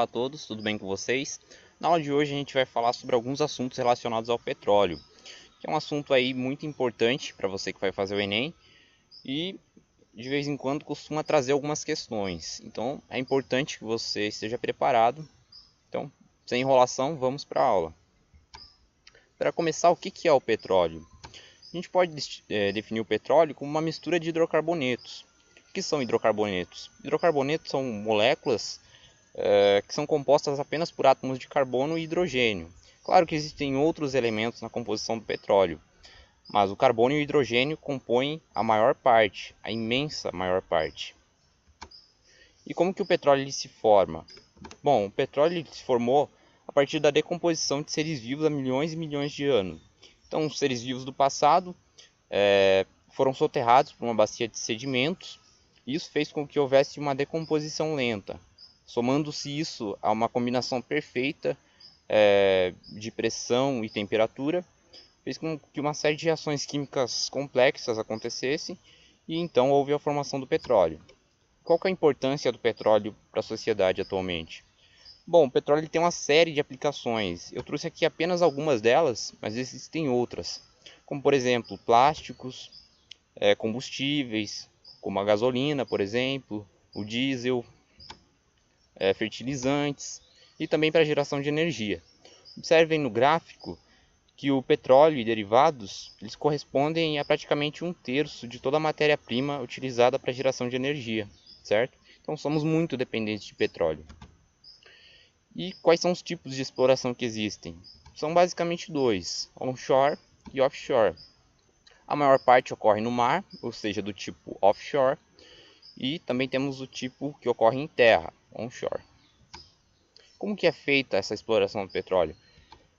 Olá a todos, tudo bem com vocês? Na aula de hoje a gente vai falar sobre alguns assuntos relacionados ao petróleo, que é um assunto aí muito importante para você que vai fazer o Enem e de vez em quando costuma trazer algumas questões. Então é importante que você esteja preparado. Então, sem enrolação, vamos para a aula. Para começar, o que é o petróleo? A gente pode definir o petróleo como uma mistura de hidrocarbonetos. O que são hidrocarbonetos? Hidrocarbonetos são moléculas que são compostas apenas por átomos de carbono e hidrogênio. Claro que existem outros elementos na composição do petróleo, mas o carbono e o hidrogênio compõem a maior parte, a imensa maior parte. E como que o petróleo se forma? Bom, o petróleo se formou a partir da decomposição de seres vivos há milhões e milhões de anos. Então, os seres vivos do passado foram soterrados por uma bacia de sedimentos, e isso fez com que houvesse uma decomposição lenta. Somando-se isso a uma combinação perfeita de pressão e temperatura, fez com que uma série de reações químicas complexas acontecessem e então houve a formação do petróleo. Qual que é a importância do petróleo para a sociedade atualmente? Bom, o petróleo tem uma série de aplicações. Eu trouxe aqui apenas algumas delas, mas existem outras, como por exemplo plásticos, combustíveis, como a gasolina, por exemplo, o diesel, fertilizantes e também para a geração de energia. Observem no gráfico que o petróleo e derivados eles correspondem a praticamente 1/3 de toda a matéria-prima utilizada para a geração de energia, certo? Então somos muito dependentes de petróleo. E quais são os tipos de exploração que existem? São basicamente dois, onshore e offshore. A maior parte ocorre no mar, ou seja, do tipo offshore, e também temos o tipo que ocorre em terra, onshore. Como que é feita essa exploração do petróleo?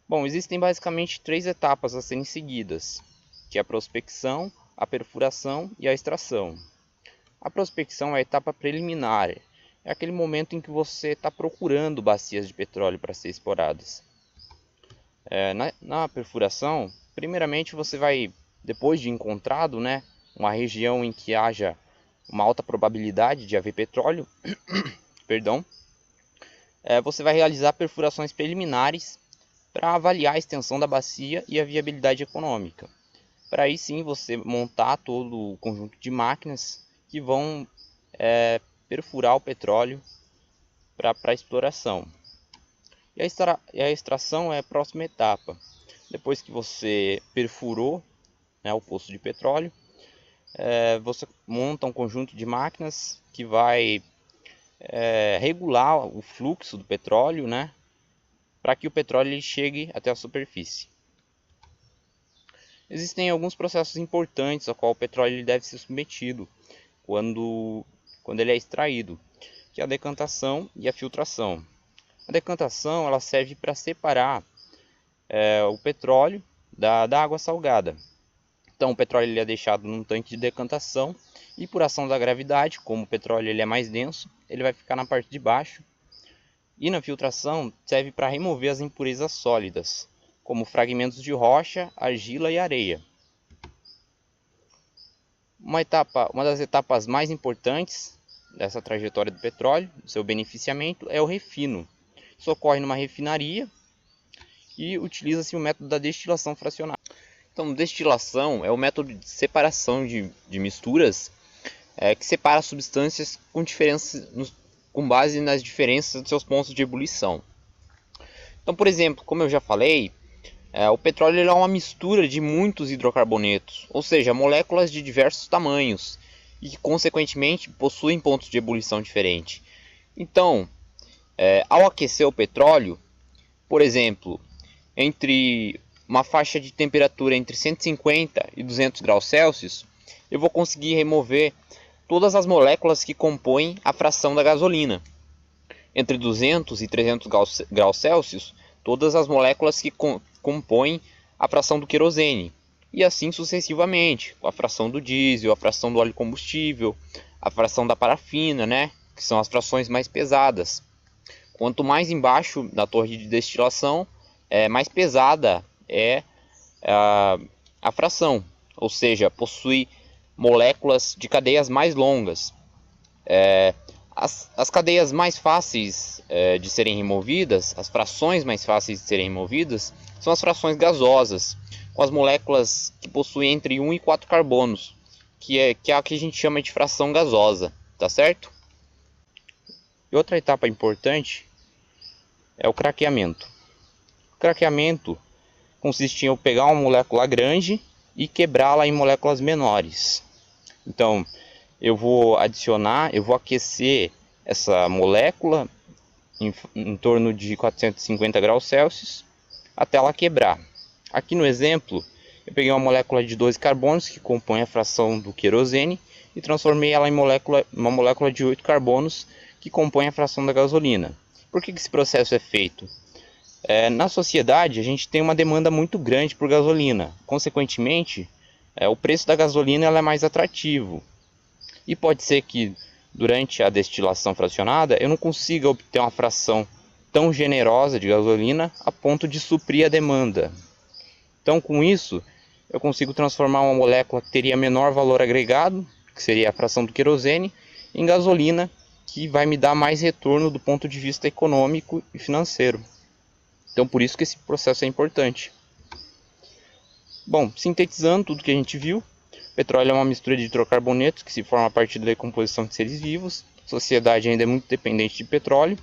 Bom, existem basicamente 3 etapas a serem seguidas, que é a prospecção, a perfuração e a extração. A prospecção é a etapa preliminar, é aquele momento em que você está procurando bacias de petróleo para ser exploradas. Na perfuração, primeiramente você vai, depois de encontrado, uma região em que haja uma alta probabilidade de haver petróleo, perdão, você vai realizar perfurações preliminares para avaliar a extensão da bacia e a viabilidade econômica. Para aí sim você montar todo o conjunto de máquinas que vão perfurar o petróleo para a exploração. E a extração é a próxima etapa. Depois que você perfurou o poço de petróleo, você monta um conjunto de máquinas que vai regular o fluxo do petróleo, para que o petróleo chegue até a superfície. Existem alguns processos importantes ao qual o petróleo deve ser submetido quando ele é extraído, que é a decantação e a filtração. A decantação ela serve para separar o petróleo da água salgada. Então o petróleo ele é deixado num tanque de decantação e por ação da gravidade, como o petróleo ele é mais denso, ele vai ficar na parte de baixo. E na filtração serve para remover as impurezas sólidas, como fragmentos de rocha, argila e areia. Uma das etapas mais importantes dessa trajetória do petróleo, do seu beneficiamento, é o refino. Isso ocorre numa refinaria e utiliza-se o método da destilação fracionada. Então, destilação é o método de separação de misturas que separa substâncias com base nas diferenças dos seus pontos de ebulição. Então, por exemplo, como eu já falei, o petróleo é uma mistura de muitos hidrocarbonetos, ou seja, moléculas de diversos tamanhos e que, consequentemente, possuem pontos de ebulição diferentes. Então, ao aquecer o petróleo, por exemplo, entre uma faixa de temperatura entre 150 e 200 graus Celsius, eu vou conseguir remover todas as moléculas que compõem a fração da gasolina. Entre 200 e 300 graus Celsius, todas as moléculas que compõem a fração do querosene. E assim sucessivamente, a fração do diesel, a fração do óleo combustível, a fração da parafina, que são as frações mais pesadas. Quanto mais embaixo da torre de destilação, mais pesada é a fração, ou seja, possui moléculas de cadeias mais longas. As cadeias mais fáceis de serem removidas, as frações mais fáceis de serem removidas, são as frações gasosas, com as moléculas que possuem entre 1 e 4 carbonos, que é a que a gente chama de fração gasosa, tá certo? E outra etapa importante é o craqueamento. O craqueamento consiste em eu pegar uma molécula grande e quebrá-la em moléculas menores. Então, eu vou aquecer essa molécula em torno de 450 graus Celsius até ela quebrar. Aqui no exemplo, eu peguei uma molécula de 12 carbonos que compõe a fração do querosene e transformei ela em uma molécula de 8 carbonos que compõe a fração da gasolina. Por que esse processo é feito? Na sociedade, a gente tem uma demanda muito grande por gasolina. Consequentemente, o preço da gasolina ela é mais atrativo. E pode ser que durante a destilação fracionada eu não consiga obter uma fração tão generosa de gasolina a ponto de suprir a demanda. Então, com isso, eu consigo transformar uma molécula que teria menor valor agregado, que seria a fração do querosene, em gasolina, que vai me dar mais retorno do ponto de vista econômico e financeiro. Então, por isso que esse processo é importante. Bom, sintetizando tudo que a gente viu, o petróleo é uma mistura de hidrocarbonetos que se forma a partir da decomposição de seres vivos. A sociedade ainda é muito dependente de petróleo.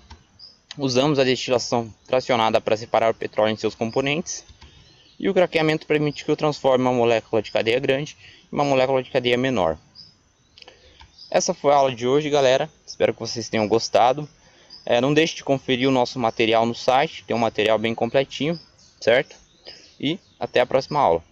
Usamos a destilação fracionada para separar o petróleo em seus componentes. E o craqueamento permite que eu transforme uma molécula de cadeia grande em uma molécula de cadeia menor. Essa foi a aula de hoje, galera. Espero que vocês tenham gostado. Não deixe de conferir o nosso material no site. Tem um material bem completinho, certo? E até a próxima aula.